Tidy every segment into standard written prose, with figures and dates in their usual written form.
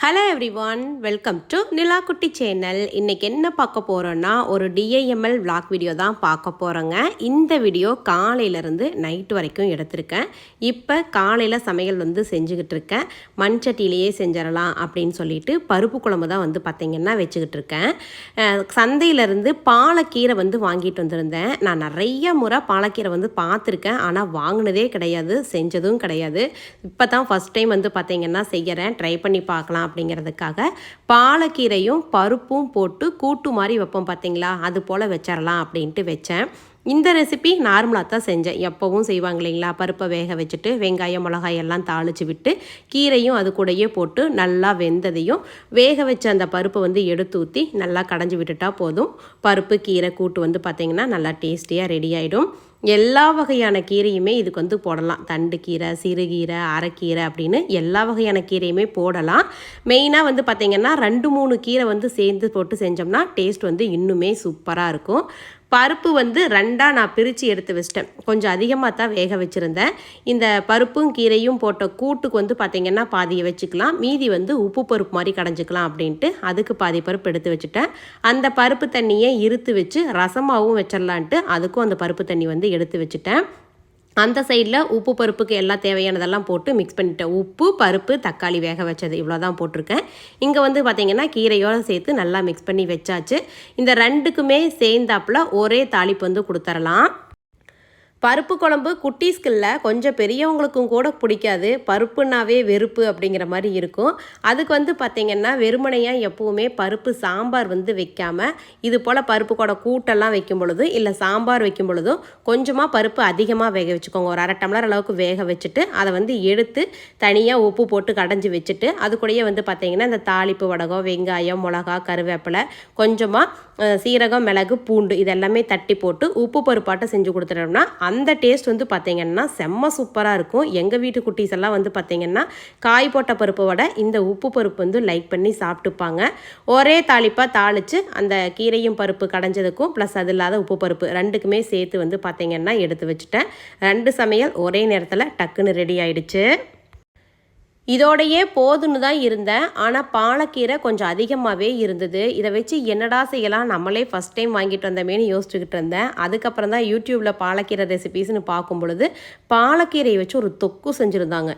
Hello everyone, welcome to Nilakutti channel. இன்றைக்கி என்ன பார்க்க போகிறோன்னா, ஒரு டிஐஎம்எல் விளாக் வீடியோ தான் பார்க்க போகிறோங்க. இந்த வீடியோ காலையிலேருந்து நைட்டு வரைக்கும் எடுத்திருக்கேன். இப்போ காலையில் சமையல் செஞ்சுக்கிட்டு இருக்கேன். மண் சட்டியிலேயே செஞ்சிடலாம் அப்படின்னு சொல்லிட்டு பருப்பு குழம்பு தான் பார்த்திங்கன்னா வச்சுக்கிட்டு இருக்கேன். சந்தையிலேருந்து பாலக்கீரை வாங்கிட்டு வந்திருந்தேன். நான் நிறைய முறை பாலக்கீரை பார்த்துருக்கேன், ஆனால் வாங்கினதே கிடையாது, செஞ்சதும் கிடையாது. இப்போ தான் ஃபஸ்ட் டைம் பார்த்திங்கன்னா செய்கிறேன், ட்ரை பண்ணி பார்க்கலாம் அப்படிங்கிறதுக்காக பாலக்கீரையும் பருப்பும் போட்டு கூட்டு மாதிரி வைப்போம் பார்த்தீங்களா, அது போல் வச்சிடலாம் அப்படின்ட்டு வச்சேன். இந்த ரெசிபி நார்மலாக தான் செஞ்சேன், எப்போவும் செய்வாங்க இல்லைங்களா. பருப்பை வேக வச்சுட்டு வெங்காயம் மிளகாய் எல்லாம் தாளித்து விட்டு கீரையும் அது கூடயே போட்டு நல்லா வெந்ததையும் வேக வச்ச அந்த பருப்பை எடுத்து ஊற்றி நல்லா கடைஞ்சி விட்டுட்டா போதும். பருப்பு கீரை கூட்டு பார்த்திங்கன்னா நல்லா டேஸ்டியாக ரெடி ஆகிடும். எல்லா வகையான கீரையுமே இதுக்கு போடலாம். தண்டு கீரை, சிறுகீரை, அரைக்கீரை அப்படின்னு எல்லா வகையான கீரையுமே போடலாம். மெயினாக பார்த்திங்கன்னா 2-3 கீரை சேர்ந்து போட்டு செஞ்சோம்னா டேஸ்ட் இன்னுமே சூப்பராக இருக்கும். பருப்பு 2ஆக நான் பிரித்து எடுத்து வச்சிட்டேன். கொஞ்சம் அதிகமாக தான் வேக வச்சுருந்தேன். இந்த பருப்பும் கீரையும் போட்ட கூட்டுக்கு பார்த்திங்கன்னா பாதியை வச்சுக்கலாம், மீதி உப்பு பருப்பு மாதிரி கடைஞ்சிக்கலாம் அப்படின்ட்டு அதுக்கு பாதி பருப்பு எடுத்து வச்சுட்டேன். அந்த பருப்பு தண்ணியை இருத்து வச்சு ரசமாகவும் வச்சிடலான்ட்டு அதுக்கும் அந்த பருப்பு தண்ணி எடுத்து வச்சுட்டேன். அந்த சைடில் உப்பு பருப்புக்கு எல்லாம் தேவையானதெல்லாம் போட்டு மிக்ஸ் பண்ணிட்டேன். உப்பு, பருப்பு, தக்காளி வேக வச்சது இவ்வளோ தான் போட்டிருக்கேன். இங்கே பார்த்திங்கன்னா கீரையோடு சேர்த்து நல்லா மிக்ஸ் பண்ணி வச்சாச்சு. இந்த ரெண்டுக்குமே சேர்ந்தாப்பில் ஒரே தாளிப்பு கொடுத்துடலாம். பருப்பு குழம்பு குட்டீஸ்கில்ல கொஞ்சம் பெரியவங்களுக்கும் கூட பிடிக்காது. பருப்புனாவே வெறுப்பு அப்படிங்கிற மாதிரி இருக்கும். அதுக்கு பார்த்திங்கன்னா வெறுமனையாக எப்போவுமே பருப்பு சாம்பார் வைக்காமல் இது போல் பருப்பு கூட கூட்டெல்லாம் வைக்கும் பொழுது இல்லை சாம்பார் வைக்கும் பொழுதும் கொஞ்சமாக பருப்பு அதிகமாக வேக வச்சுக்கோங்க. ஒரு 1/2 டம்ளர் அளவுக்கு வேக வச்சுட்டு அதை எடுத்து தனியாக உப்பு போட்டு கடைஞ்சி வச்சுட்டு அது கூடயே பார்த்திங்கன்னா இந்த தாளிப்பு வடகம், வெங்காயம், மிளகா, கருவேப்பிலை, கொஞ்சமாக சீரகம், மிளகு, பூண்டு இதெல்லாமே தட்டி போட்டு உப்பு பருப்பாட்டை செஞ்சு கொடுத்துட்டோம்னா அந்த டேஸ்ட் பார்த்திங்கன்னா செம்ம சூப்பராக இருக்கும். எங்கள் வீட்டு குட்டீஸ் எல்லாம் பார்த்திங்கன்னா காய் போட்ட பருப்பை விட இந்த உப்பு பருப்பு லைக் பண்ணி சாப்பிட்டுப்பாங்க. ஒரே தாளிப்பாக தாளித்து அந்த கீரையும் பருப்பு கடைஞ்சதுக்கும் ப்ளஸ் அது இல்லாத உப்பு பருப்பு ரெண்டுக்குமே சேர்த்து பார்த்திங்கன்னா எடுத்து வச்சுட்டேன். 2 சமையல் ஒரே நேரத்தில் டக்குன்னு ரெடி ஆயிடுச்சு. இதோடையே போதுன்னு தான் இருந்தேன், ஆனால் பாலக்கீரை கொஞ்சம் அதிகமாகவே இருந்தது. இதை வச்சு என்னடா செய்யலாம், நம்மளே ஃபஸ்ட் டைம் வாங்கிட்டு வந்தமேனு யோசிச்சுக்கிட்டு இருந்தேன். அதுக்கப்புறம் தான் யூடியூப்பில் பாலக்கீரை ரெசிபீஸ்னு பார்க்கும் பொழுது பாலக்கீரையை வச்சு ஒரு தொக்கு செஞ்சுருந்தாங்க.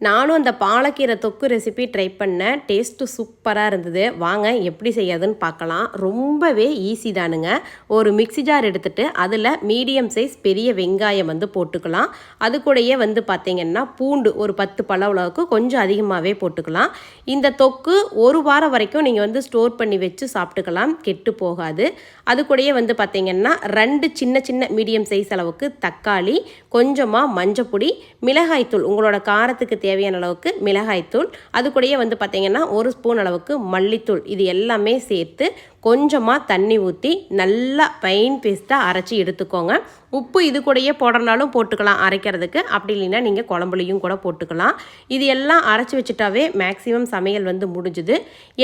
நானும் அந்த பாலக்கீரை தொக்கு ரெசிபி ட்ரை பண்ணேன். டேஸ்ட்டு சூப்பராக இருந்தது. வாங்க எப்படி செய்யாதுன்னு பார்க்கலாம். ரொம்பவே ஈஸி தானுங்க. ஒரு மிக்ஸி ஜார் எடுத்துகிட்டு அதில் மீடியம் சைஸ் பெரிய வெங்காயம் போட்டுக்கலாம். அது கூடயே பார்த்திங்கன்னா பூண்டு ஒரு 10 பழவுக்கு கொஞ்சம் அதிகமாகவே போட்டுக்கலாம். இந்த தொக்கு 1 வாரம் வரைக்கும் நீங்கள் ஸ்டோர் பண்ணி வச்சு சாப்பிட்டுக்கலாம், கெட்டு போகாது. அது கூடயே பார்த்திங்கன்னா 2 சின்ன சின்ன மீடியம் சைஸ் அளவுக்கு தக்காளி, கொஞ்சமாக மஞ்சப்பொடி, மிளகாய்த்தூள் உங்களோட காரத்துக்கு தேவையான அளவுக்கு மிளகாய்த்தூள், அது கூடயே பார்த்திங்கன்னா 1 ஸ்பூன் அளவுக்கு மல்லித்தூள், இது எல்லாமே சேர்த்து கொஞ்சமாக தண்ணி ஊற்றி நல்லா ஃபைன் பேஸ்ட்டாக அரைச்சி எடுத்துக்கோங்க. உப்பு இது கூடயே போடுறனாலும் போட்டுக்கலாம் அரைக்கிறதுக்கு, அப்படி இல்லைன்னா நீங்கள் குழம்புலையும் கூட போட்டுக்கலாம். இது எல்லாம் அரைச்சி வச்சுட்டாவே மேக்ஸிமம் சமையல் முடிஞ்சுது.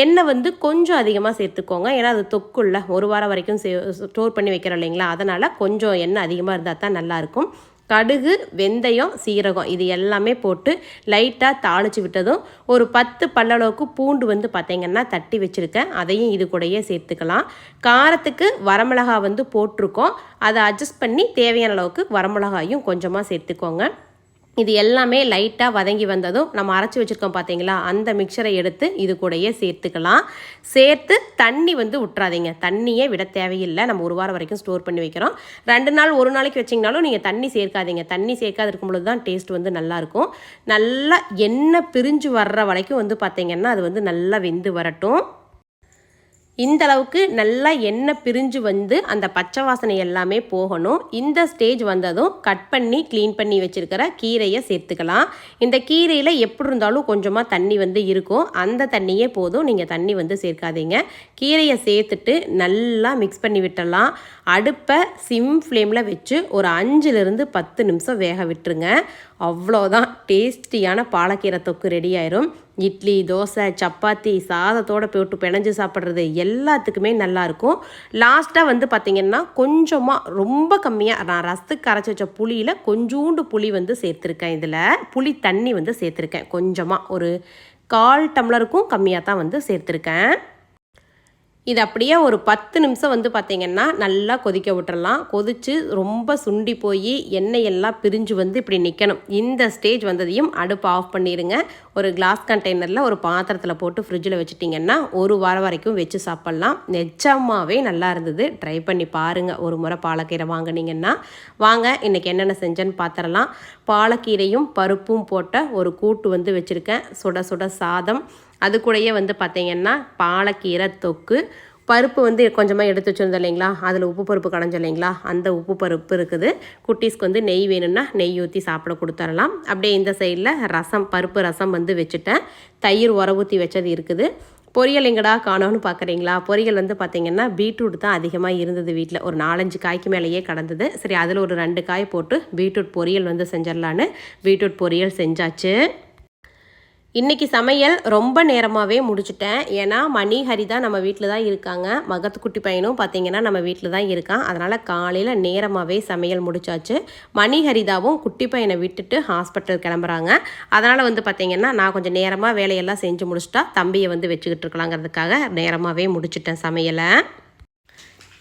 எண்ணெய் கொஞ்சம் அதிகமாக சேர்த்துக்கோங்க, ஏன்னா அது தொக்குள்ள 1 வாரம் வரைக்கும் ஸ்டோர் பண்ணி வைக்கிறோம் இல்லைங்களா, அதனால் கொஞ்சம் எண்ணெய் அதிகமாக இருந்தால் தான் நல்லாயிருக்கும். கடுகு, வெந்தயம், சீரகம் இது எல்லாமே போட்டு லைட்டாக தாளித்து விட்டதும் ஒரு 10 பல்லளவுக்கு பூண்டு பார்த்திங்கன்னா தட்டி வச்சுருக்கேன், அதையும் இது கூடயே சேர்த்துக்கலாம். காரத்துக்கு வரமிளகா போட்டிருக்கோம், அதை அட்ஜஸ்ட் பண்ணி தேவையான அளவுக்கு வரமிளகாயும் கொஞ்சமாக சேர்த்துக்கோங்க. இது எல்லாமே லைட்டாக வதங்கி வந்ததும் நம்ம அரைச்சி வச்சுருக்கோம் பார்த்தீங்களா, அந்த மிக்சரை எடுத்து இது கூடயே சேர்த்துக்கலாம். சேர்த்து தண்ணி விட்டுறாதீங்க, தண்ணியே விட தேவையில்லை. நம்ம 1 வாரம் வரைக்கும் ஸ்டோர் பண்ணி வைக்கிறோம். 2 நாள் 1 நாளைக்கு வச்சிங்கனாலும் நீங்கள் தண்ணி சேர்க்காதீங்க. தண்ணி சேர்க்காது இருக்கும் பொழுது தான் டேஸ்ட் நல்லாயிருக்கும். நல்லா எண்ணெய் பிரிஞ்சு வர்ற வரைக்கும் பார்த்திங்கன்னா அது நல்லா வெந்து வரட்டும். இந்த அளவுக்கு நல்லா எண்ணெய் பிரிஞ்சு அந்த பச்சை வாசனை எல்லாமே போகணும். இந்த ஸ்டேஜ் வந்ததும் கட் பண்ணி க்ளீன் பண்ணி வச்சுருக்கிற கீரையை சேர்த்துக்கலாம். இந்த கீரையில் எப்படி இருந்தாலும் கொஞ்சமாக தண்ணி இருக்கும், அந்த தண்ணியே போதும், நீங்கள் தண்ணி சேர்க்காதீங்க. கீரையை சேர்த்துட்டு நல்லா மிக்ஸ் பண்ணி விட்டுடலாம். அடுப்பை சிம் ஃப்ளேமில் வச்சு ஒரு 5லிருந்து 10 நிமிஷம் வேக விட்டுருங்க. அவ்வளோதான், டேஸ்டியான பாலக்கீரை தொக்கு ரெடி ஆயிரும். இட்லி, தோசை, சப்பாத்தி, சாதத்தோடு போட்டு பிணைஞ்சு சாப்பிட்றது எல்லாத்துக்குமே நல்லாயிருக்கும். லாஸ்ட்டாக பார்த்திங்கன்னா கொஞ்சமாக ரொம்ப கம்மியாக நான் ரசத்துக்கு அரைச்சி வச்ச புளியில் கொஞ்சோண்டு புளி சேர்த்துருக்கேன். இதில் புளி தண்ணி சேர்த்துருக்கேன் கொஞ்சமாக, ஒரு 1/4 டம்ளருக்கும் கம்மியாக தான் வந்து சேர்த்துருக்கேன். இது அப்படியே ஒரு 10 நிமிஷம் வந்து பார்த்திங்கன்னா நல்லா கொதிக்க விட்டுறலாம். கொதித்து ரொம்ப சுண்டி போய் எண்ணெய் எல்லாம் பிரிஞ்சு வந்து இப்படி நிற்கணும். இந்த ஸ்டேஜ் வந்ததையும் அடுப்பு ஆஃப் பண்ணிடுங்க. ஒரு கிளாஸ் கண்டெய்னரில் ஒரு பாத்திரத்தில் போட்டு ஃப்ரிட்ஜில் வச்சுட்டிங்கன்னா 1 வாரம் வரைக்கும் வச்சு சாப்பிட்லாம். நிஜமாகவே நல்லா இருந்தது. ட்ரை பண்ணி பாருங்கள் ஒரு முறை பாலக்கீரை வாங்கினீங்கன்னா. வாங்க இன்றைக்கி என்னென்ன செஞ்சேன்னு பார்த்துடலாம். பாலக்கீரையும் பருப்பும் போட்ட ஒரு கூட்டு வந்து வச்சுருக்கேன். சுட சுட சாதம், அது கூடயே வந்து பார்த்திங்கன்னா பாலக்கீரை தொக்கு, பருப்பு வந்து கொஞ்சமாக எடுத்து வச்சுருந்தோம் இல்லைங்களா, அதில் உப்பு பருப்பு கடைஞ்சோம் இல்லைங்களா, அந்த உப்பு பருப்பு இருக்குது. குட்டீஸ்க்கு வந்து நெய் வேணும்னா நெய் ஊற்றி சாப்பிட கொடுத்துடலாம். அப்படியே இந்த சைடில் ரசம், பருப்பு ரசம் வந்து வச்சுட்டேன். தயிர் உர ஊற்றி வச்சது இருக்குது. பொரியல் எங்கடா காணோன்னு பார்க்குறீங்களா? பொரியல் வந்து பார்த்திங்கன்னா பீட்ரூட் தான் அதிகமாக இருந்தது வீட்டில். ஒரு 4-5 காய்க்கு மேலேயே கடந்தது. சரி, அதில் ஒரு 2 காய் போட்டு பீட்ரூட் பொரியல் வந்து செஞ்சிடலான்னு பீட்ரூட் பொரியல் செஞ்சாச்சு. இன்றைக்கி சமையல் ரொம்ப நேரமாகவே முடிச்சுட்டேன். ஏன்னா மணி ஹரி தான் நம்ம வீட்டில் தான் இருக்காங்க. மகத்து குட்டி பையனும் பார்த்திங்கன்னா நம்ம வீட்டில் தான் இருக்கான். அதனால் காலையில் நேரமாகவே சமையல் முடிச்சாச்சு. மணி ஹரிதாவும் குட்டி பையனை விட்டுட்டு ஹாஸ்பிட்டல் கிளம்புறாங்க. அதனால் வந்து பார்த்திங்கன்னா நான் கொஞ்சம் நேரமாக வேலையெல்லாம் செஞ்சு முடிச்சிட்டா தம்பியை வந்து வச்சுக்கிட்டு இருக்கலாங்கிறதுக்காக நேரமாகவே முடிச்சிட்டேன் சமையலை.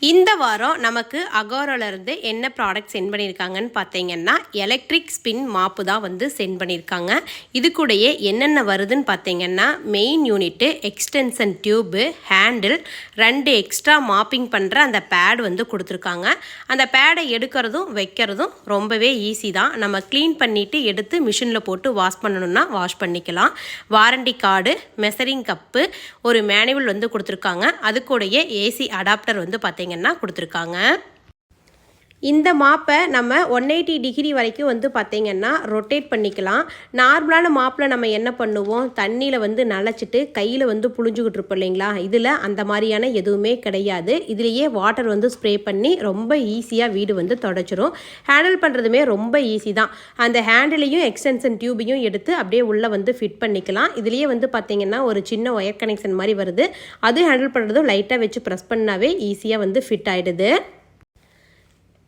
இந்த வாரம் நமக்கு அகோராலேருந்து என்ன ப்ராடக்ட் சென்ட் பண்ணியிருக்காங்கன்னு பார்த்தீங்கன்னா எலக்ட்ரிக் ஸ்பின் மாப்பு தான் வந்து சென்ட் பண்ணியிருக்காங்க. இது கூடயே என்னென்ன வருதுன்னு பார்த்தீங்கன்னா main unit, extension tube, handle, 2 extra mopping பண்ணுற அந்த பேட் வந்து கொடுத்துருக்காங்க. அந்த பேடை எடுக்கிறதும் வைக்கிறதும் ரொம்பவே ஈஸி தான். நம்ம க்ளீன் பண்ணிவிட்டு எடுத்து மிஷினில் போட்டு வாஷ் பண்ணணுன்னா வாஷ் பண்ணிக்கலாம். வாரண்டி கார்டு, மெஷரிங் கப்பு, ஒரு மேனுவல் வந்து கொடுத்துருக்காங்க. அது கூடயே ஏசி அடாப்டர் வந்து பார்த்தீங்கன்னா கொடுத்துருக்காங்க. இந்த மாப்பை நம்ம 180 டிகிரி வரைக்கும் வந்து பார்த்திங்கன்னா ரொட்டேட் பண்ணிக்கலாம். நார்மலான மாப்பில் நம்ம என்ன பண்ணுவோம், தண்ணியில் வந்து நனைச்சிட்டு கையில் வந்து புழிஞ்சுக்கிட்டு இருப்போம் இல்லைங்களா, இதில் அந்த மாதிரியான எதுவுமே கிடையாது. இதுலேயே வாட்டர் வந்து ஸ்ப்ரே பண்ணி ரொம்ப ஈஸியாக வீடு வந்து தொடச்சிரும். ஹேண்டில் பண்ணுறதுமே ரொம்ப ஈஸி தான். அந்த ஹேண்டிலையும் எக்ஸ்டென்ஷன் டியூபையும் எடுத்து அப்படியே உள்ளே வந்து ஃபிட் பண்ணிக்கலாம். இதுலேயே வந்து பார்த்திங்கன்னா ஒரு சின்ன ஒயர் கனெக்ஷன் மாதிரி வருது. அது ஹேண்டில் பண்ணுறதும் லைட்டாக வச்சு ப்ரெஸ் பண்ணாவே ஈஸியாக வந்து ஃபிட் ஆகிடுது.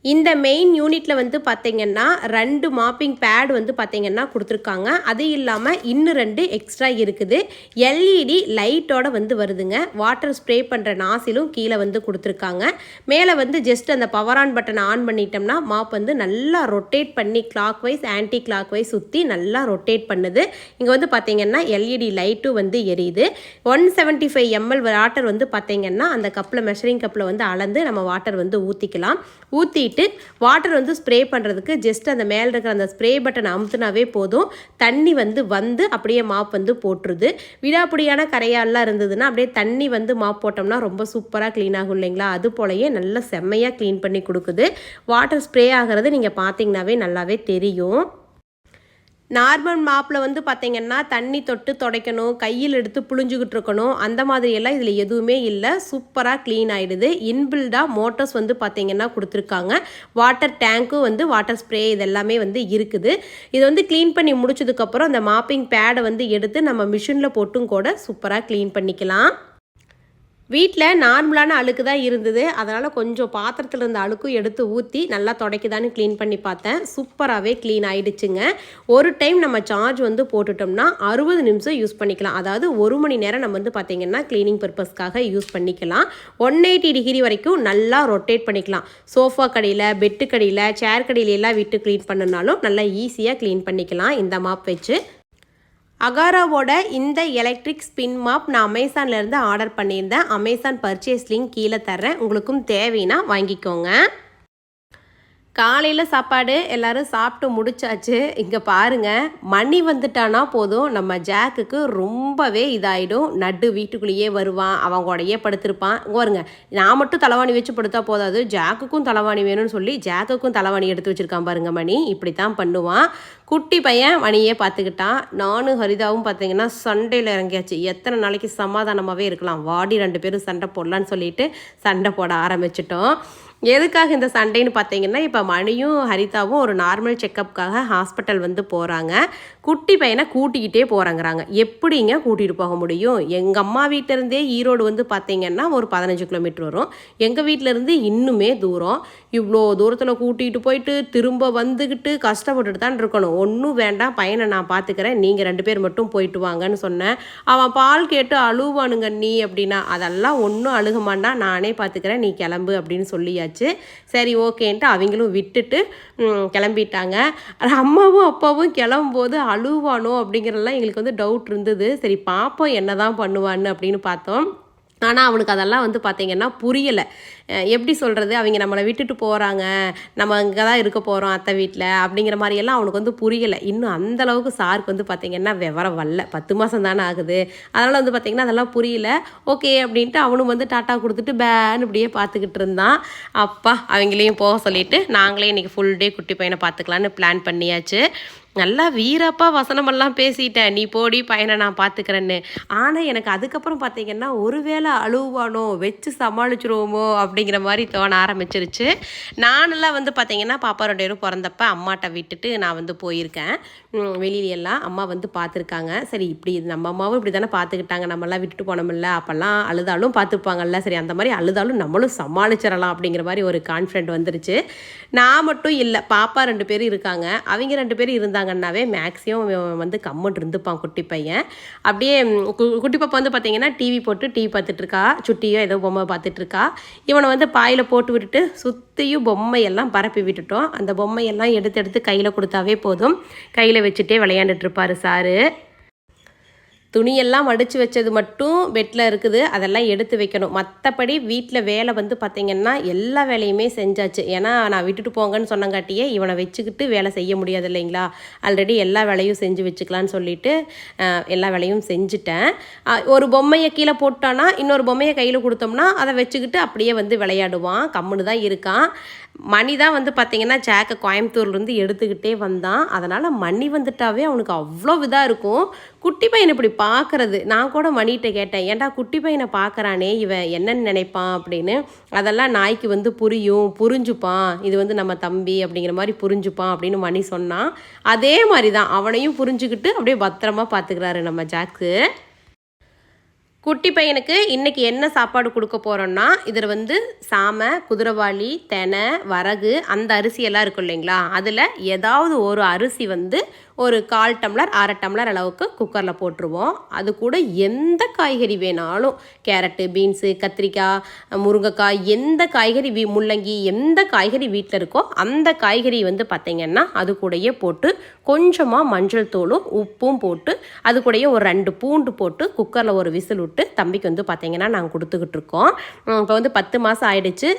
இந்த மெயின் யூனிட்டில் வந்து பார்த்திங்கன்னா 2 மாப்பிங் பேட் வந்து பார்த்திங்கன்னா கொடுத்துருக்காங்க. அது இல்லாமல் இன்னும் 2 எக்ஸ்ட்ரா இருக்குது. எல்இடி லைட்டோட வந்து வருதுங்க. வாட்டர் ஸ்ப்ரே பண்ணுற நாசிலும் கீழே வந்து கொடுத்துருக்காங்க. மேலே வந்து ஜஸ்ட் அந்த பவர் ஆன் பட்டனை ஆன் பண்ணிட்டோம்னா மாப் வந்து நல்லா ரொட்டேட் பண்ணி clockwise anticlockwise சுற்றி நல்லா ரொட்டேட் பண்ணுது. இங்கே வந்து பார்த்திங்கன்னா எல்இடி லைட்டும் வந்து எரியுது. 175 ml வாட்டர் வந்து பார்த்திங்கன்னா அந்த கப்பில், மெஷரிங் கப்பில் வந்து அளந்து நம்ம வாட்டர் வந்து ஊற்றிக்கலாம். ஊற்றிட்டு வாட்டர் வந்து ஸ்ப்ரே பண்ணுறதுக்கு ஜஸ்ட் அந்த மேலே இருக்கிற அந்த ஸ்ப்ரே பட்டன் அமுத்துனாவே போதும். தண்ணி வந்து அப்படியே மாப் வந்து போட்டுருது. விடாப்பிடியான கரையாலாம் இருந்ததுன்னா அப்படியே தண்ணி வந்து மாப் போட்டோம்னா ரொம்ப சூப்பராக க்ளீன் ஆகும் இல்லைங்களா, அது போலயே நல்லா செம்மையாக க்ளீன் பண்ணி கொடுக்குது. வாட்டர் ஸ்ப்ரே ஆகிறது நீங்கள் பார்த்தீங்கன்னாவே நல்லாவே தெரியும். நார்மல் மாப்பில் வந்து பார்த்திங்கன்னா தண்ணி தொட்டு துடைக்கணும், கையில் எடுத்து புழிஞ்சுக்கிட்டு இருக்கணும், அந்த மாதிரியெல்லாம் இதில் எதுவுமே இல்லை. சூப்பராக க்ளீன் ஆகிடுது. இன்பில்டாக மோட்டர்ஸ் வந்து பார்த்திங்கன்னா கொடுத்துருக்காங்க. வாட்டர் டேங்க்கும் வந்து வாட்டர் ஸ்ப்ரே இதெல்லாமே வந்து இருக்குது. இது வந்து க்ளீன் பண்ணி முடிச்சதுக்கப்புறம் அந்த மாப்பிங் பேடை வந்து எடுத்து நம்ம மிஷினில் போட்டும் கூட சூப்பராக க்ளீன் பண்ணிக்கலாம். வீட்டில் நார்மலான அழுக்கு தான் இருந்தது. அதனால் கொஞ்சம் பாத்திரத்தில் இருந்த அழுக்கும் எடுத்து ஊற்றி நல்லா துடைக்குதான்னு க்ளீன் பண்ணி பார்த்தேன். சூப்பராகவே க்ளீன் ஆகிடுச்சுங்க. ஒரு டைம் நம்ம சார்ஜ் வந்து போட்டுட்டோம்னா 60 நிமிஷம் யூஸ் பண்ணிக்கலாம். அதாவது 1 மணி நேரம் நம்ம வந்து பார்த்திங்கன்னா க்ளீனிங் பர்பஸ்க்காக யூஸ் பண்ணிக்கலாம். 180 டிகிரி வரைக்கும் நல்லா ரொட்டேட் பண்ணிக்கலாம். சோஃபா கடையில், பெட்டு கடையில், சேர் கடையில எல்லாம் விட்டு க்ளீன் பண்ணனாலும் நல்லா ஈஸியாக க்ளீன் பண்ணிக்கலாம் இந்த மாப் வச்சு. அகாராவோட இந்த எலக்ட்ரிக் ஸ்பின் மாப் நான் அமேசான்லேருந்து ஆர்டர் பண்ணியிருந்தேன். அமேசான் பர்ச்சேஸ் லிங்க் கீழே தர்றேன். உங்களுக்கும் தேவைன்னா வாங்கிக்கோங்க. காலையில் சாப்பாடு எல்லோரும் சாப்பிட்டு முடிச்சாச்சு. இங்கே பாருங்கள், மணி வந்துட்டானா போதும் நம்ம ஜாக்குக்கு ரொம்பவே இதாகிடும். நடு வீட்டுக்குள்ளேயே வருவான், அவன் கூடயே படுத்திருப்பான். பாருங்க, நான் மட்டும் தலைவாணி வச்சு படுத்தா போதாது, ஜாக்குக்கும் தலைவாணி வேணும்னு சொல்லி ஜாக்குக்கும் தலைவாணி எடுத்து வச்சுருக்கான் பாருங்க. மணி இப்படி தான் பண்ணுவான். குட்டி பையன் மணியே பார்த்துக்கிட்டான். நானும் ஹரிதாவும் பார்த்தீங்கன்னா சண்டையில் இறங்கியாச்சு. எத்தனை நாளைக்கு சமாதானமாகவே இருக்கலாம், வாடி 2 பேரும் சண்டை போடலான்னு சொல்லிட்டு சண்டை போட ஆரம்பிச்சிட்டோம். எதுக்காக இந்த சண்டைன்னு பார்த்தீங்கன்னா, இப்போ மணியும் ஹரிதாவும் ஒரு நார்மல் செக்கப்புக்காக ஹாஸ்பிட்டல் வந்து போகிறாங்க. குட்டி பையனை கூட்டிக்கிட்டே போகிறேங்கிறாங்க. எப்படிங்க கூட்டிகிட்டு போக முடியும்? எங்கள் அம்மா வீட்டிலேருந்தே ஈரோடு வந்து பார்த்தீங்கன்னா ஒரு 15 கிலோமீட்டர் வரும். எங்கள் வீட்டிலேருந்து இன்னுமே தூரம். இவ்வளோ தூரத்தில் கூட்டிகிட்டு போயிட்டு திரும்ப வந்துக்கிட்டு கஷ்டப்பட்டுட்டு தான் இருக்கணும். ஒன்றும் வேண்டாம், பையனை நான் பார்த்துக்கிறேன், நீங்கள் 2 பேர் மட்டும் போயிட்டு வாங்கன்னு சொன்னேன். அவன் பால் கேட்டு அழுவானுங்க நீ அப்படின்னா, அதெல்லாம் ஒன்றும் அழுக மாட்டான், நானே பார்த்துக்கிறேன், நீ கிளம்பு அப்படின்னு சொல்லியாச்சு. சரி ஓகேன்ட்டு அவங்களும் விட்டுட்டு கிளம்பிட்டாங்க. அம்மாவும் அப்பாவும் கிளம்பும்போது அழுவானோ அப்படிங்கிறதெல்லாம் எங்களுக்கு வந்து டவுட் இருந்தது. சரி பார்ப்போம் என்ன தான் பண்ணுவான்னு அப்படின்னு பார்த்தோம். ஆனால் அவனுக்கு அதெல்லாம் வந்து பார்த்திங்கன்னா புரியலை. எப்படி சொல்கிறது, அவங்க நம்மளை விட்டுட்டு போகிறாங்க, நம்ம இங்கே தான் இருக்க போகிறோம் அத்தை வீட்டில் அப்படிங்கிற மாதிரியெல்லாம் அவனுக்கு வந்து புரியலை. இன்னும் அந்தளவுக்கு சாருக்கு வந்து பார்த்திங்கன்னா விவரம் வரல, 10 மாதம் தானே ஆகுது. அதனால் வந்து பார்த்திங்கன்னா அதெல்லாம் புரியல. ஓகே அப்படின்ட்டு அவனும் வந்து டாட்டா கொடுத்துட்டு பேன்னு இப்படியே பார்த்துக்கிட்டு இருந்தான். அப்பா அவங்களையும் போக சொல்லிவிட்டு நாங்களே இன்றைக்கி ஃபுல் டே குட்டி பையனை பார்த்துக்கலான்னு பிளான் பண்ணியாச்சு. நல்லா வீரப்பா வசனமெல்லாம் பேசிட்டேன், நீ போடி பையனை நான் பார்த்துக்கிறேன்னு. ஆனால் எனக்கு அதுக்கப்புறம் பார்த்திங்கன்னா ஒருவேளை அழுவானோ வச்சு சமாளிச்சிருவோமோ அப்படிங்கிற மாதிரி தோண ஆரம்பிச்சிருச்சு. நானெல்லாம் வந்து பார்த்திங்கன்னா பாப்பா 2 பேரும் பிறந்தப்ப அம்மாட்ட விட்டுட்டு நான் வந்து போயிருக்கேன் வெளியிலெல்லாம். அம்மா வந்து பார்த்துருக்காங்க. சரி இப்படி நம்ம அம்மாவும் இப்படி தானே பார்த்துக்கிட்டாங்க, நம்மளாம் விட்டுட்டு போனோமில்ல, அப்போல்லாம் அழுதாலும் பார்த்துப்பாங்கல்ல, சரி அந்த மாதிரி அழுதாலும் நம்மளும் சமாளிச்சிடலாம் அப்படிங்கிற மாதிரி ஒரு கான்ஃபிடென்ட் வந்துருச்சு. நான் மட்டும் இல்லை, பாப்பா 2 பேரும் இருக்காங்க. அவங்க 2 பேரும் இருந்தாங்கன்னாவே மேக்ஸிமம் வந்து கம்முன்னு இருந்துப்பான் குட்டி பையன். அப்படியே குட்டி பாப்பா வந்து பார்த்திங்கன்னா டிவி போட்டு டிவி பார்த்துட்ருக்கா, சுட்டியோ ஏதோ பொம்மை பார்த்துட்ருக்கா. இவனை வந்து பாயில் போட்டு விட்டுட்டு சுற்றியும் பொம்மையெல்லாம் பரப்பி விட்டுட்டோம். அந்த பொம்மையெல்லாம் எடுத்து கையில் கொடுத்தாவே போதும், கையில் வச்சுட்டே விளையாண்டுட்ருப்பார் சாரு. துணியெல்லாம் மடித்து வச்சது மட்டும் பெட்டில் இருக்குது, அதெல்லாம் எடுத்து வைக்கணும். மற்றபடி வீட்டில் வேலை வந்து பார்த்திங்கன்னா எல்லா வேலையுமே செஞ்சாச்சு. ஏன்னா நான் விட்டுட்டு போங்கன்னு சொன்னங்காட்டியே இவனை வச்சுக்கிட்டு வேலை செய்ய முடியாது இல்லைங்களா, ஆல்ரெடி எல்லா வேலையும் செஞ்சு வச்சுக்கலான்னு சொல்லிவிட்டு எல்லா வேலையும் செஞ்சுட்டேன். ஒரு பொம்மையை கீழே போட்டானா இன்னொரு பொம்மையை கையில் கொடுத்தோம்னா அதை வச்சுக்கிட்டு அப்படியே வந்து விளையாடுவான், கம்முன்னு தான் இருக்கான். மணி தான் வந்து பார்த்திங்கன்னா ஜாக்கை கோயம்புத்தூர்லேருந்து எடுத்துக்கிட்டே வந்தான். அதனால் மணி வந்துட்டாவே அவனுக்கு அவ்வளோ இதாக இருக்கும். குட்டி பையனை இப்படி பார்க்குறது, நான் கூட மணிகிட்ட கேட்டேன், ஏன்டா குட்டி பையனை பார்க்குறானே இவன் என்னன்னு நினைப்பான் அப்படின்னு. அதெல்லாம் நாய்க்கு வந்து புரிஞ்சுப்பான், இது வந்து நம்ம தம்பி அப்படிங்கிற மாதிரி புரிஞ்சுப்பான் அப்படின்னு மணி சொன்னான். அதே மாதிரி தான் அவனையும் புரிஞ்சுக்கிட்டு அப்படியே பத்திரமா பார்த்துக்கிறாரு நம்ம ஜாக்கு. குட்டி பையனுக்கு இன்றைக்கி என்ன சாப்பாடு கொடுக்க போகிறோன்னா, இதில் வந்து சாமை, குதிரைவாளி, தெனை, வரகு அந்த அரிசியெல்லாம் இருக்கும் இல்லைங்களா, அதில் ஏதாவது ஒரு அரிசி வந்து ஒரு 1/4 டம்ளர் 1/2 டம்ளர் அளவுக்கு குக்கரில் போட்டுருவோம். அது கூட எந்த காய்கறி வேணாலும், கேரட்டு, பீன்ஸு, கத்திரிக்காய், முருங்கைக்காய், எந்த காய்கறி முள்ளங்கி எந்த காய்கறி வீட்டில் இருக்கோ அந்த காய்கறி வந்து பார்த்திங்கன்னா அது கூடயே போட்டு கொஞ்சமாக மஞ்சள் தூளும் உப்பும் போட்டு அது கூடயே ஒரு 2 பூண்டு போட்டு குக்கரில் ஒரு விசில் விட்டு தம்பிக்கு வந்து பார்த்திங்கன்னா நாங்கள் கொடுத்துக்கிட்டு இருக்கோம். இப்போ வந்து 10 மாதம் ஆயிடுச்சு.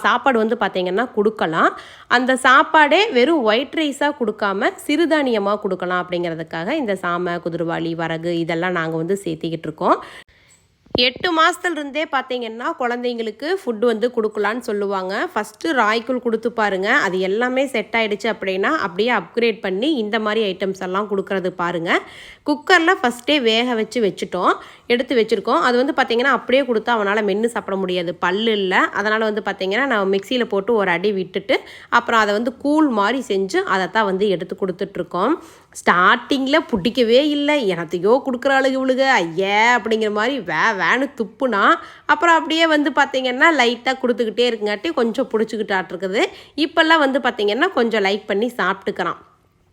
சாப்பாடு வந்து பார்த்திங்கன்னா கொடுக்கலாம். அந்த சாப்பாடே வெறும் ஒயிட் ரைஸாக கொடுக்காம சிறுதானியமாக கொடுக்கலாம் அப்படிங்கிறதுக்காக இந்த சாமை, குதிரைவாளி, வரகு இதெல்லாம் நாங்கள் வந்து சேர்த்திக்கிட்டு இருக்கோம். 8 மாதத்துலேருந்தே பார்த்திங்கன்னா குழந்தைங்களுக்கு ஃபுட்டு வந்து கொடுக்கலான்னு சொல்லுவாங்க. ஃபஸ்ட்டு ராய்க்குள் கொடுத்து பாருங்கள், அது எல்லாமே செட் ஆகிடுச்சு அப்படின்னா அப்படியே அப்கிரேட் பண்ணி இந்த மாதிரி ஐட்டம்ஸ் எல்லாம் கொடுக்குறது பாருங்கள். குக்கரில் ஃபஸ்ட்டே வேக வச்சுட்டோம், எடுத்து வச்சுருக்கோம். அது வந்து பார்த்திங்கன்னா அப்படியே கொடுத்தா அவனால் மென்று சாப்பிட முடியாது, பல்லு இல்லை. அதனால் வந்து பார்த்திங்கன்னா நான் மிக்சியில் போட்டு ஒரு அடி விட்டுட்டு அப்புறம் அதை வந்து கூழ் மாதிரி செஞ்சு அதை தான் வந்து எடுத்து கொடுத்துட்ருக்கோம். ஸ்டார்டிங்கில் பிடிக்கவே இல்லை, எனத்தையோ கொடுக்குறாளுங்க இவளுக ஐயா அப்படிங்கிற மாதிரி வேனு துப்புனா, அப்புறம் அப்படியே வந்து பார்த்திங்கன்னா லைட்டாக கொடுத்துக்கிட்டே இருக்குங்காட்டி கொஞ்சம் பிடிச்சிக்கிட்டாட்ருக்குது. இப்போல்லாம் வந்து பார்த்திங்கன்னா கொஞ்சம் லைக் பண்ணி சாப்பிட்டுக்கிறான்.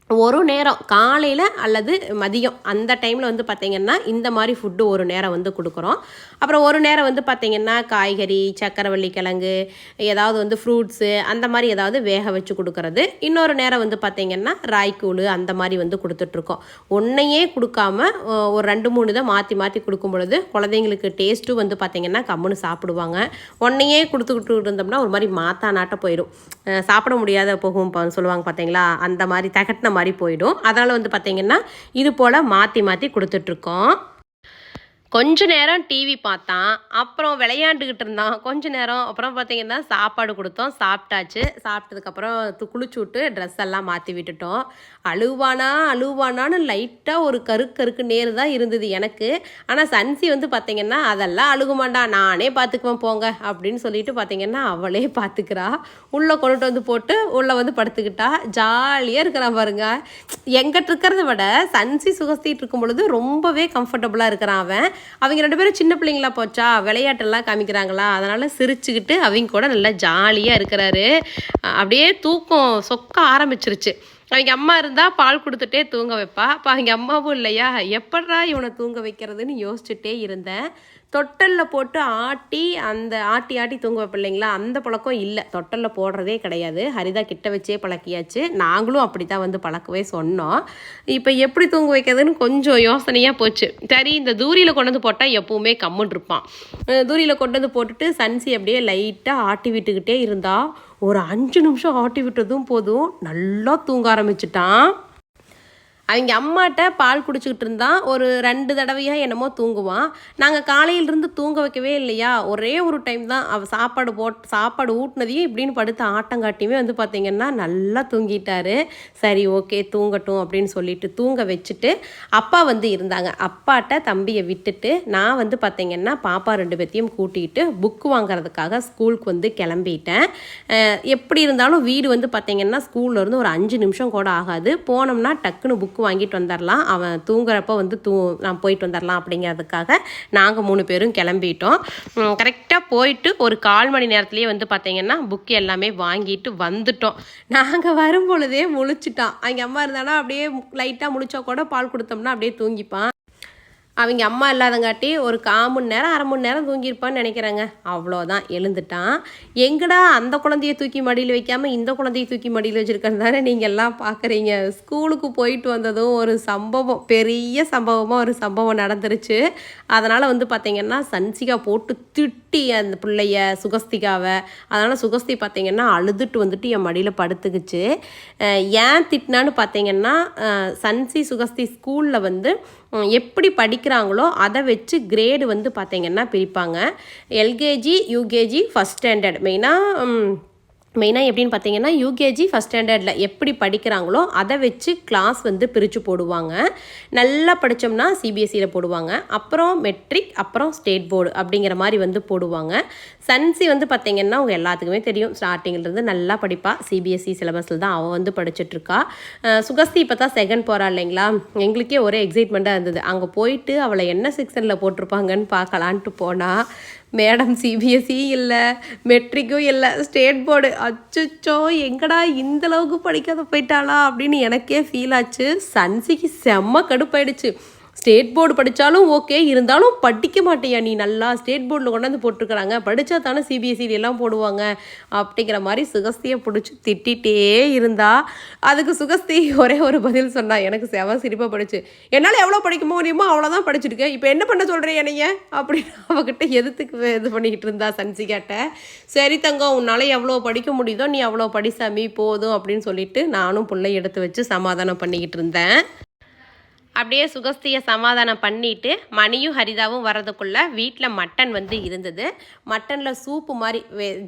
ஒரு நேரம் காலையில் அல்லது மதியம் அந்த டைமில் வந்து பார்த்திங்கன்னா இந்த மாதிரி ஃபுட்டு ஒரு நேரம் வந்து கொடுக்குறோம். அப்புறம் ஒரு நேரம் வந்து பார்த்திங்கன்னா காய்கறி, சக்கரவள்ளி கிழங்கு, ஏதாவது வந்து ஃப்ரூட்ஸு அந்த மாதிரி ஏதாவது வேக வச்சு கொடுக்குறது. இன்னொரு நேரம் வந்து பார்த்திங்கன்னா ராய்க்கூழ் அந்த மாதிரி வந்து கொடுத்துட்ருக்கோம். ஒன்றையே கொடுக்காம ஒரு 2-3 தான் மாற்றி மாற்றி கொடுக்கும் பொழுது குழந்தைங்களுக்கு டேஸ்ட்டும் வந்து பார்த்திங்கன்னா கம்முன்னு சாப்பிடுவாங்க. ஒன்றையே கொடுத்துக்கிட்டு இருந்தோம்னா ஒரு மாதிரி மாத்தானாட்ட போயிடும், சாப்பிட முடியாத போகும் சொல்லுவாங்க பார்த்தீங்களா, அந்த மாதிரி தகட்டின மாதிரி போயிடும். அதனால் வந்து பார்த்திங்கன்னா இது போல் மாற்றி மாற்றி கொடுத்துட்ருக்கோம். கொஞ்ச நேரம் டிவி பார்த்தான், அப்புறம் விளையாண்டுக்கிட்டு இருந்தான் கொஞ்ச நேரம். அப்புறம் பார்த்தீங்கன்னா சாப்பாடு கொடுத்தோம், சாப்பிட்டாச்சு. சாப்பிட்டதுக்கப்புறம் குளிச்சு விட்டு ட்ரெஸ் எல்லாம் மாற்றி விட்டுட்டோம். அழுவானா அழுவானான்னு லைட்டாக ஒரு கருக்கு நேரு தான் இருந்தது எனக்கு. ஆனால் சன்சி வந்து பார்த்தீங்கன்னா அதெல்லாம் அழுகுமாண்டா, நானே பார்த்துக்குவேன் போங்க அப்படின்னு சொல்லிட்டு பார்த்தீங்கன்னா அவளே பார்த்துக்கிறா. உள்ளே கொண்டுட்டு வந்து போட்டு உள்ளே வந்து படுத்துக்கிட்டா. ஜாலியாக இருக்கிறான் பாருங்க. எங்கிட்ட இருக்கிறத விட சன்சி சுகஸ்திட்டு இருக்கும் பொழுது ரொம்பவே கம்ஃபர்டபுளாக இருக்கிறான் அவன். அவங்க 2 பேரும் சின்ன பிள்ளைங்களா போச்சா, விளையாட்டெல்லாம் காமிக்கிறாங்களா, அதனால் சிரிச்சுக்கிட்டு அவங்க கூட நல்லா ஜாலியாக இருக்கிறாரு. அப்படியே தூக்கம் சொக்க ஆரம்பிச்சிருச்சு. அவங்க அம்மா இருந்தால் பால் கொடுத்துட்டே தூங்க வைப்பா. அப்போ அவங்க அம்மாவும் இல்லையா, எப்படா இவனை தூங்க வைக்கிறதுன்னு யோசிச்சுட்டே இருந்தேன். தொட்டலில் போட்டு ஆட்டி தூங்க வைப்ப இல்லைங்களா, அந்த பழக்கம் இல்லை. தொட்டலில் போடுறதே கிடையாது. ஹரிதா கிட்ட வச்சே பழக்கியாச்சு. நாங்களும் அப்படி தான் வந்து பழக்கவே சொன்னோம். இப்போ எப்படி தூங்க வைக்கிறதுன்னு கொஞ்சம் யோசனையாக போச்சு. சரி, இந்த தூரியில் கொண்டு வந்து போட்டால் எப்பவுமே கம்முன்னு இருப்பான். தூரியில் கொண்டு வந்து போட்டுட்டு சன்சி அப்படியே லைட்டாக ஆட்டி விட்டுக்கிட்டே இருந்தா. ஒரு 5 நிமிஷம் ஆட்டி விட்டதும் போதும் நல்லா தூங்க ஆரம்பிச்சிட்டான். அவங்க அம்மாட்ட பால் குடிச்சிக்கிட்டு இருந்தான். ஒரு 2 தடவையாக என்னமோ தூங்குவான். நாங்கள் காலையிலிருந்து தூங்க வைக்கவே இல்லையா, ஒரே ஒரு டைம் தான் அவள் சாப்பாடு ஊட்டினதையும் இப்படின்னு படுத்து ஆட்டங்காட்டியுமே வந்து பார்த்திங்கன்னா நல்லா தூங்கிட்டாரு. சரி ஓகே தூங்கட்டும் அப்படின்னு சொல்லிட்டு தூங்க வச்சுட்டு அப்பா வந்து இருந்தாங்க. அப்பாட்ட தம்பியை விட்டுட்டு நான் வந்து பார்த்திங்கன்னா பாப்பா 2 பேத்தையும் கூட்டிகிட்டு புக்கு வாங்குறதுக்காக ஸ்கூலுக்கு வந்து கிளம்பிட்டேன். எப்படி இருந்தாலும் வீடு வந்து பார்த்திங்கன்னா ஸ்கூல்லேருந்து ஒரு 5 நிமிஷம் கூட ஆகாது. போனோம்னா டக்குன்னு புக்கு வாங்கிட்டு வந்துடலாம். அவன் தூங்குறப்ப வந்து நான் போயிட்டு வந்துடலாம் அப்படிங்கிறதுக்காக நாங்கள் 3 பேரும் கிளம்பிட்டோம். கரெக்டாக போயிட்டு ஒரு 1/4 மணி நேரத்துலேயே வந்து பார்த்திங்கன்னா புக்கு எல்லாமே வாங்கிட்டு வந்துட்டோம். நாங்கள் வரும் பொழுதே முழிச்சிட்டான். அவங்க அம்மா இருந்தாலும் அப்படியே லைட்டாக முழிச்சா கூட பால் கொடுத்தோம்னா அப்படியே தூங்கிப்பான். அவங்க அம்மா இல்லாதங்காட்டி ஒரு 1/4 மணி நேரம் 1/2 மணி நேரம் தூங்கியிருப்பான்னு நினைக்கிறேங்க. அவ்வளோதான், எழுந்துட்டான். எங்கடா அந்த குழந்தைய தூக்கி மடியில் வைக்காமல் இந்த குழந்தைய தூக்கி மடியில் வச்சுருக்கிறது தானே நீங்கள் எல்லாம் பார்க்குறீங்க. ஸ்கூலுக்கு போயிட்டு வந்ததும் ஒரு சம்பவம், பெரிய சம்பவமாக ஒரு சம்பவம் நடந்துருச்சு. அதனால் வந்து பார்த்திங்கன்னா சன்சிகா போட்டு திட்டி அந்த பிள்ளைய சுகஸ்திகாவை. அதனால் சுகஸ்தி பார்த்திங்கன்னா அழுதுட்டு வந்துட்டு என் மடியில் படுத்துக்குச்சு. ஏன் திட்டினான்னு பார்த்திங்கன்னா சன்சி சுகஸ்தி ஸ்கூலில் வந்து எப்படி படிக்கிறாங்களோ அதை வச்சு கிரேடு வந்து பார்த்திங்கன்னா பிரிப்பாங்க. எல்கேஜி யூகேஜி ஃபஸ்ட் ஸ்டாண்டர்ட் மெயினாக எப்படின்னு பார்த்தீங்கன்னா யூகேஜி ஃபஸ்ட் ஸ்டாண்டர்டில் எப்படி படிக்கிறாங்களோ அதை வச்சு கிளாஸ் வந்து பிரித்து போடுவாங்க. நல்லா படித்தோம்னா சிபிஎஸ்சியில் போடுவாங்க, அப்புறம் மெட்ரிக், அப்புறம் ஸ்டேட் போர்டு அப்படிங்கிற மாதிரி வந்து போடுவாங்க. சன்சி வந்து பார்த்திங்கன்னா அவங்க எல்லாத்துக்குமே தெரியும், ஸ்டார்டிங்கிலேருந்து நல்லா படிப்பா. சிபிஎஸ்சி சிலபஸில் தான் அவள் வந்து படிச்சுட்ருக்கா. சுகஸ்தி இப்போ தான் செகண்ட் போகிறா இல்லைங்களா. எங்களுக்கே ஒரே எக்ஸைட்மெண்ட்டாக இருந்தது. அங்கே போயிட்டு அவளை என்ன செக்ஷனில் போட்டிருப்பாங்கன்னு பார்க்கலான்ட்டு போனால் மேடம் சிபிஎஸ்சி இல்லை, மெட்ரிக்கும் இல்லை, ஸ்டேட் போர்டு. அச்சோ எங்கடா இந்தளவுக்கு படிக்காத போயிட்டாளா அப்படின்னு எனக்கே ஃபீல் ஆச்சு. சன்சிக்கு செம்ம கடுப்பாயிடுச்சு. ஸ்டேட் போர்டு படித்தாலும் ஓகே, இருந்தாலும் படிக்க மாட்டேயா நீ, நல்லா ஸ்டேட் போர்டில் கொண்டாந்து போட்டிருக்கிறாங்க, படித்தா தானே சிபிஎஸ்சிலாம் போடுவாங்க அப்படிங்கிற மாதிரி சுகஸ்தியை பிடிச்சி திட்டிகிட்டே இருந்தா. அதுக்கு சுகஸ்தி ஒரே ஒரு பதில் சொன்னா, எனக்கு செவ சிரிப்பாக படிச்சு. என்னால் எவ்வளோ படிக்க முடியுமோ அவ்வளோதான் படிச்சுருக்கேன், இப்போ என்ன பண்ண சொல்கிறேன் என்னைய அப்படின்னு அவகிட்ட எதுத்துக்கு இது பண்ணிக்கிட்டு இருந்தா சன்சிகாட்ட. சரி தங்கம், உன்னால் எவ்வளோ படிக்க முடியுதோ நீ அவ்வளோ படிசாமி போதும் அப்படின்னு சொல்லிட்டு நானும் பிள்ளை எடுத்து வச்சு சமாதானம் பண்ணிக்கிட்டு இருந்தேன். அப்படியே சுகஸ்தியை சமாதானம் பண்ணிவிட்டு மணியும் ஹரிதாவும் வர்றதுக்குள்ளே வீட்டில் மட்டன் வந்து இருந்தது. மட்டனில் சூப்பு மாதிரி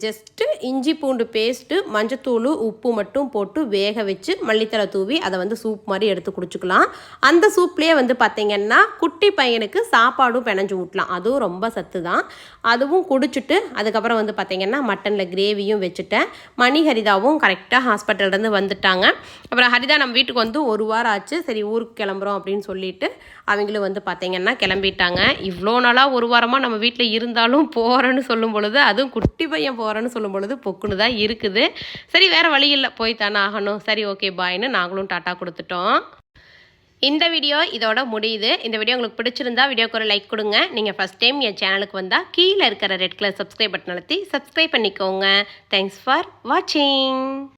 ஜஸ்ட்டு இஞ்சி பூண்டு பேஸ்ட்டு, மஞ்சத்தூள், உப்பு மட்டும் போட்டு வேக வச்சு மல்லித்தலை தூவி அதை வந்து சூப் மாதிரி எடுத்து குடிச்சிக்கலாம். அந்த சூப்லேயே வந்து பார்த்திங்கன்னா குட்டி பையனுக்கு சாப்பாடும் பிணைஞ்சு ஊட்டலாம், அதுவும் ரொம்ப சத்து தான். அதுவும் குடிச்சிட்டு அதுக்கப்புறம் வந்து பார்த்திங்கன்னா மட்டனில் கிரேவியும் வச்சுட்டேன். மணி ஹரிதாவும் கரெக்டாக ஹாஸ்பிட்டல்லேருந்து வந்துட்டாங்க. அப்புறம் ஹரிதா நம்ம வீட்டுக்கு வந்து 1 வாரம் ஆச்சு, சரி ஊருக்கு கிளம்புறோம் அப்படின்னு சொல்லிட்டு அவங்களும் வந்து பார்த்திங்கன்னா கிளம்பிட்டாங்க. இவ்வளோ நாளாக 1 வாரமாக நம்ம வீட்டில் இருந்தாலும் போகிறேன்னு சொல்லும் பொழுது, அதுவும் குட்டி பையன் போகிறேன்னு சொல்லும் பொழுது பொக்குன்னு தான் இருக்குது. சரி வேறு வழி இல்லை, போய் தானே ஆகணும். சரி ஓகே பாய்னு நாங்களும் டாட்டா கொடுத்துட்டோம். இந்த வீடியோ இதோட முடியுது. இந்த வீடியோ உங்களுக்கு பிடிச்சிருந்தா வீடியோக்கு ஒரு லைக் கொடுங்க. நீங்கள் ஃபஸ்ட் டைம் என் சேனலுக்கு வந்தால் கீழே இருக்கிற ரெட் கலர் சப்ஸ்கிரைப் பட்டன் அழுத்தி சப்ஸ்கிரைப் பண்ணிக்கோங்க. தேங்க்ஸ் ஃபார் வாட்சிங்.